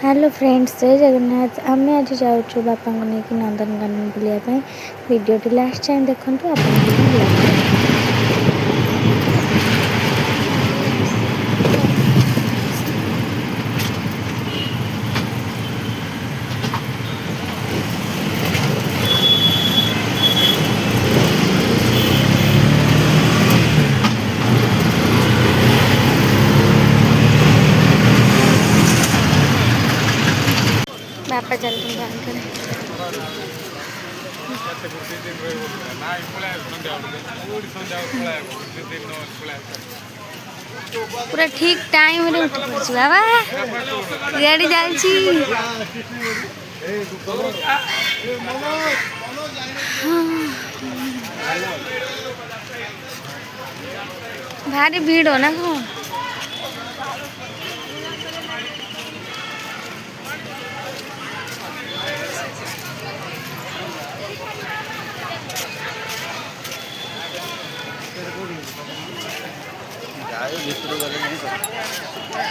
Hello friends, जय जगन्नाथ। आम आज जाऊँ बापा को लेकिन नंदनकानन बुलायापी। वीडियोटी लास्ट टाइम देखो आप। बापा चलते पूरा ठीक टाइम रे बाबा गाड़ी जालची भारी भीड़ हो ना कौन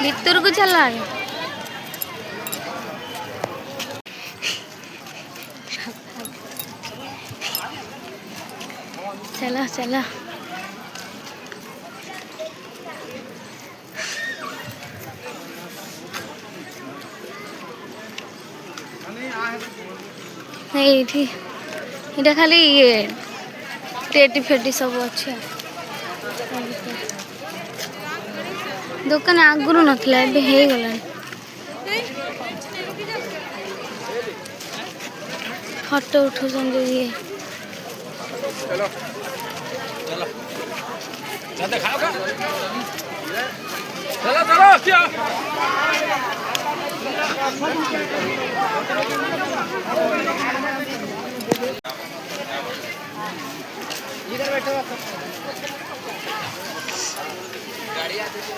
भितर को चला चला चला नहीं इटा खाली ये टेटी फेटी सब अच्छे दुकान आगुरी नथिला एबे हे गलानी फोटो उठौछन जे ये चलो चलो जाते खाओगा चलो चलो क्या इधर बैठो गाड़ी आती है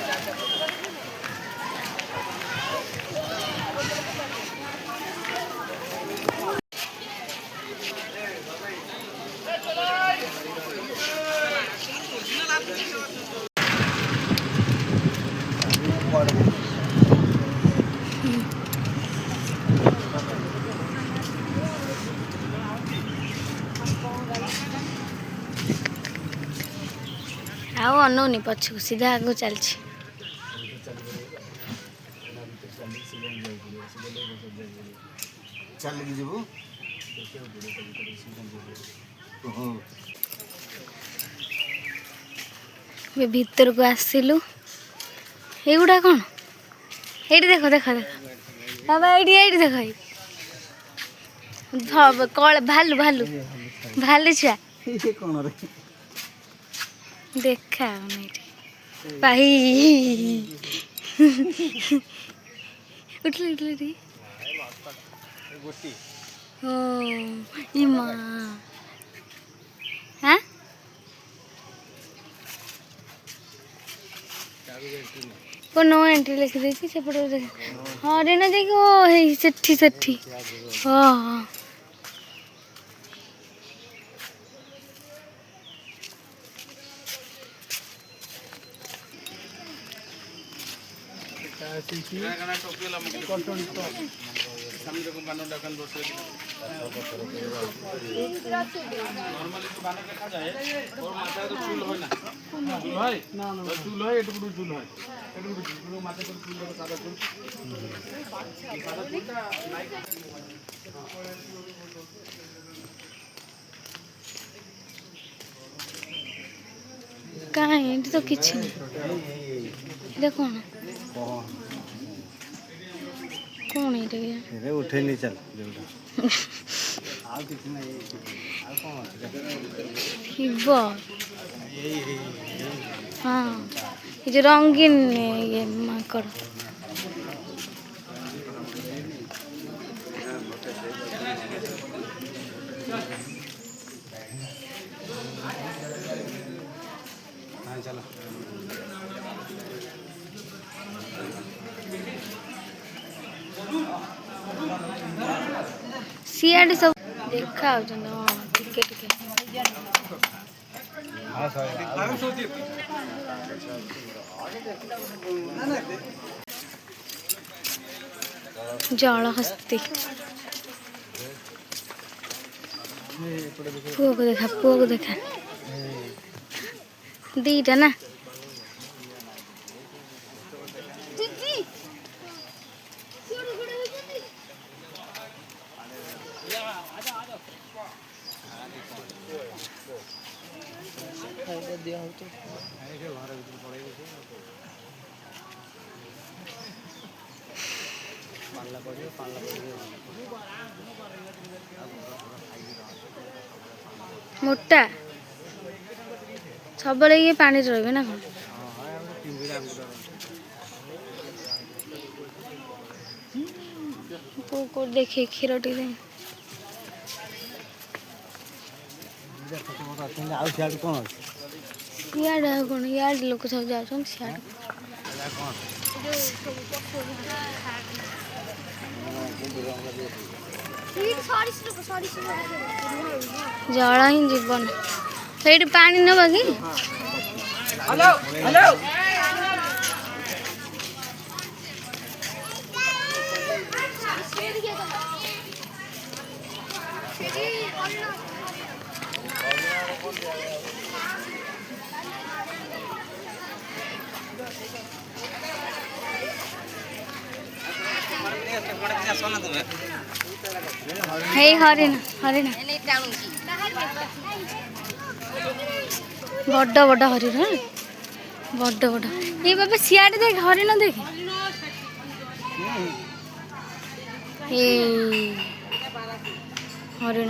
आओ अनौनी पछू सीधा आगू चलছি भीतर को आसिलु एगुड़ा कौन ये देख देख देख बाबा ये देख कल भालू भालू भालू छुआ देखा भाई उठले उठले रे ओ इमा हाँ को नो एंट्री लिख देती सेपटे हाँ रे ना देखो सेठी सेठी हाँ कहीं तो किसी देखो ना कौन है रे उठे नहीं चल हाँ ये जो रंगीन ये माकड़ चलो सीआरडी सब देखा टिके टिके जलहस्ती पुओ को देखा दीटा ना मोटा सब ये पानी रही ना कौन को देखे क्षीर टी इे कौन इे लोक सब जाऊँ जल ही जीवन से पानी नवा कि हेलो हेलो हे हरिण हरिण बड़ बड़ हरिण बड़ बड़ ये बाबा सियाड़े देख हरिण देख हरिण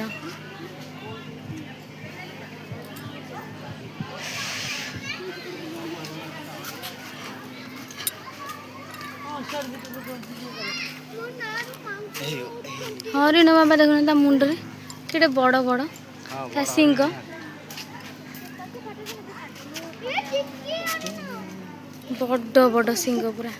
हरिण बाबा देखना मुंड रे बड़ बड़ ता सिंह बड़ बड़ सिंह पूरा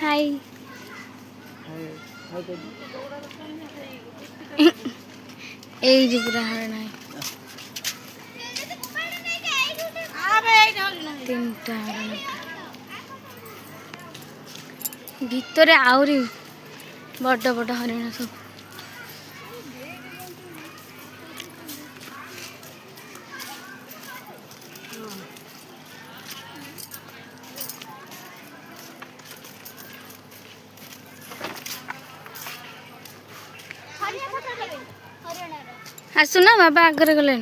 हाय ये पूरा हरिण है तीनटा हरिण भितर आहरी बड़ बड़ हरिण सब आसुना बाबा आगे गले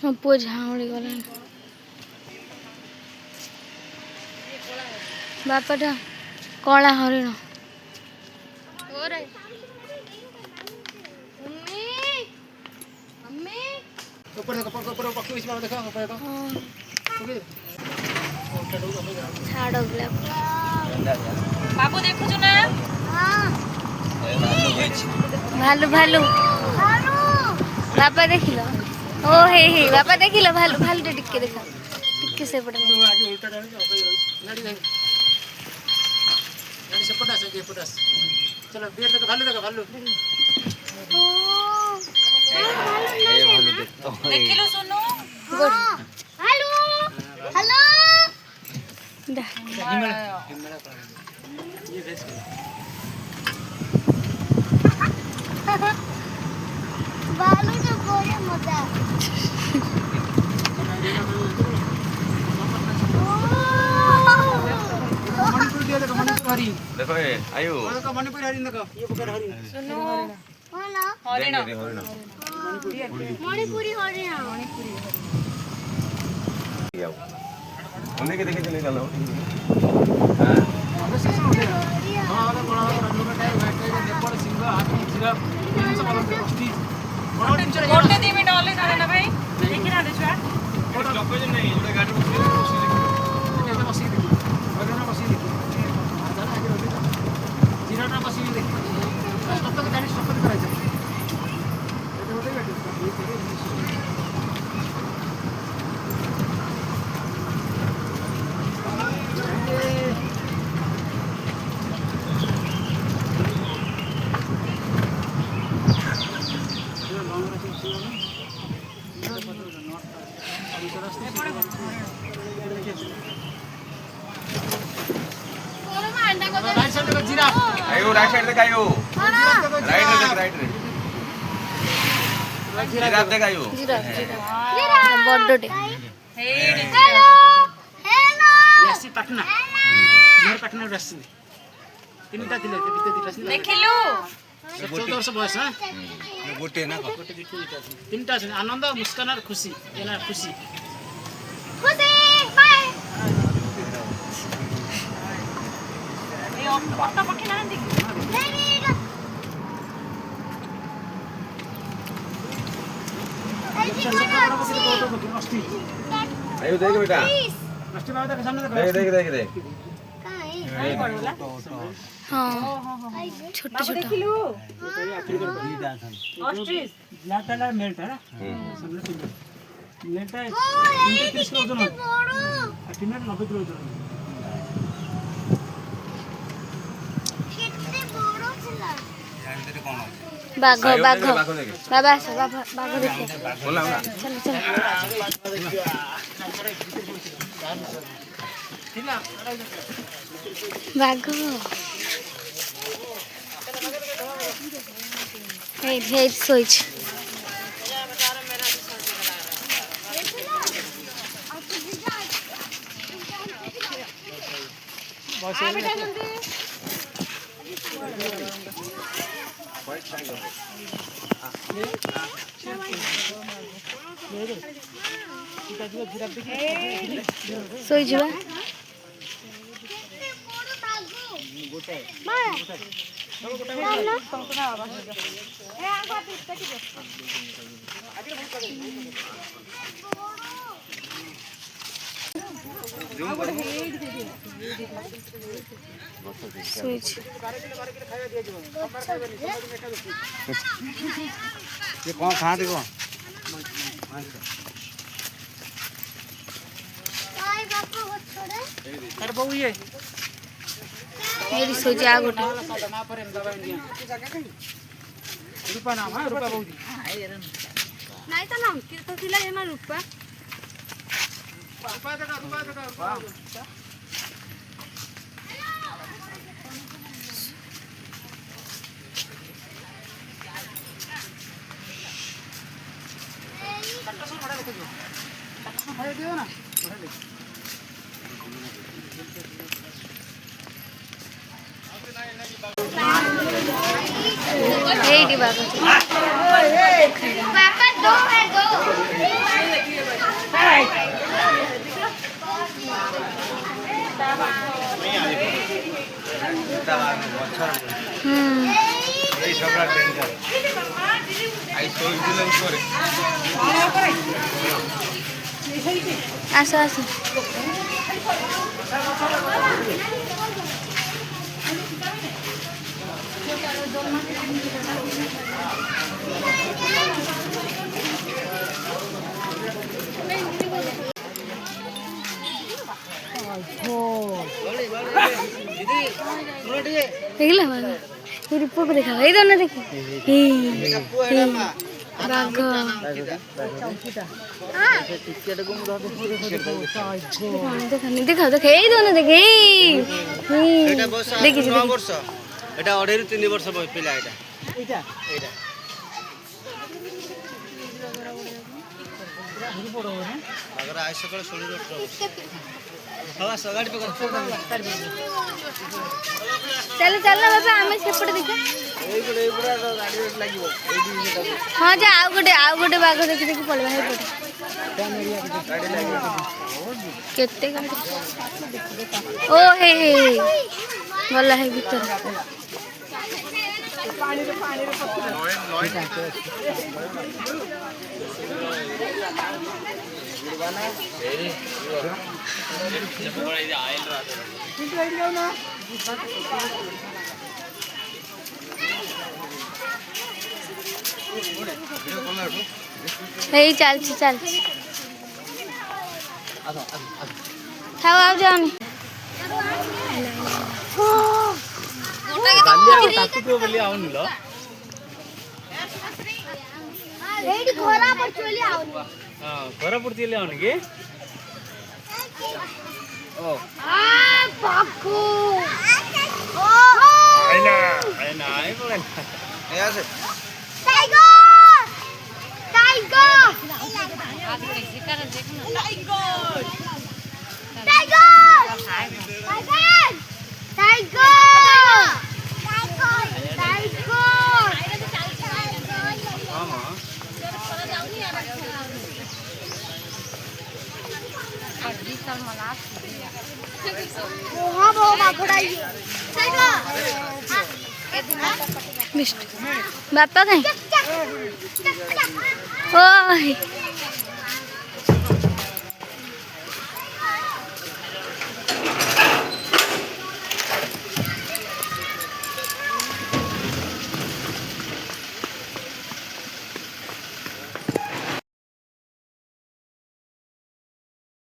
मो पु झाऊड़ी गला बापाटा कला हरिण बाबू देखु ना भालू भालू बापा देख लो ओ हे बापा देख लो भालू भालू टिके देख टिके से पड़े चलो बेर देखो भालू देखिलो सुनो हेलो हेलो ये भेज बालू तो बोले मजा देखो ये आयु मणिपुरी हरिण देखो ये बकर हरिण सुनो हरिण मणिपुरी हरिण उन्हें के देखे चले चलो गोटे 2 मिनट ऑनलाइन आले ना भाई देखि ना छुआ लोकेशन नहीं जोड़े गाड़ी बसी देखो वगैरह बसी देखो जीराटा बसी देखो स्टॉप तक गाड़ी स्टॉप तक करायचं ये होते गाडी आयो राइट साइड देख आयो राइट रे जिराफ देख आयो बड्डटे एसी पाटना मेरे पाटना रस्सी तीनटा दिले बिते दिटा ଦେଖିଲୁ 14 वर्ष बयस हां गोटे ना तीनटा छ आनंद मुस्कान और खुशी एना खुशी ଏ ଅଟ ପକ୍ଷୀ ନାହାନ୍ତି କି? आयो देख बेटा नष्ट बाबा के सामने देख हाँ छोटे छोटे ଦେଖିଲୁ ଅଷ୍ଟ୍ରିଚ लाटा मेलटा ना सामने तीनटा मेलटा 30 किलो ओजन तीनटा 90 किलो ओजन बाघ बाघ बाघ देख बाबा आस बाघ देखो बोला ना चलो चलो बाघ हे सोच सोई जुआ सोच ये कौन खा देखो कर बहु ये मेरी सोच आ गोटे ना पर दबा इंडिया रूपा नाम है रूपा बहु नहीं तो नाम कि तो थिला एमा रूपा एडी बाबा पापा दो है दो এই সবরা ডেঞ্জার আই সোল দিলে উপরে আসো আসো देखला बाबा मेरी पुक देखा ये दोनों देखी बाघ देखा देखा ये दोनों देखे देखी वर्ष এটা 2.5 3 वर्ष पिला এটা এইটা এটা বড় হবে না अगर आज सकाळ सोडी हवा सगाडी पे चलो चलो बाबा हमें सेपटे देखा एई पुरा गाडी रेट लागिवो एई दिन हाँ जा आउ गोटे बाघ देखी देखी पड़वा हे पड़े गाडी लागिवो केते गाड़ी ओ हे भला है भीतर चल खाओ आओ जाओ ताकू बोली आउनिलो एडी घोड़ा पर चली आउनी हां घोड़ा पर चली आउनी के ओ आ बाकू ओ এই আছে ஆமா बिष्ट बापा कहीं ओय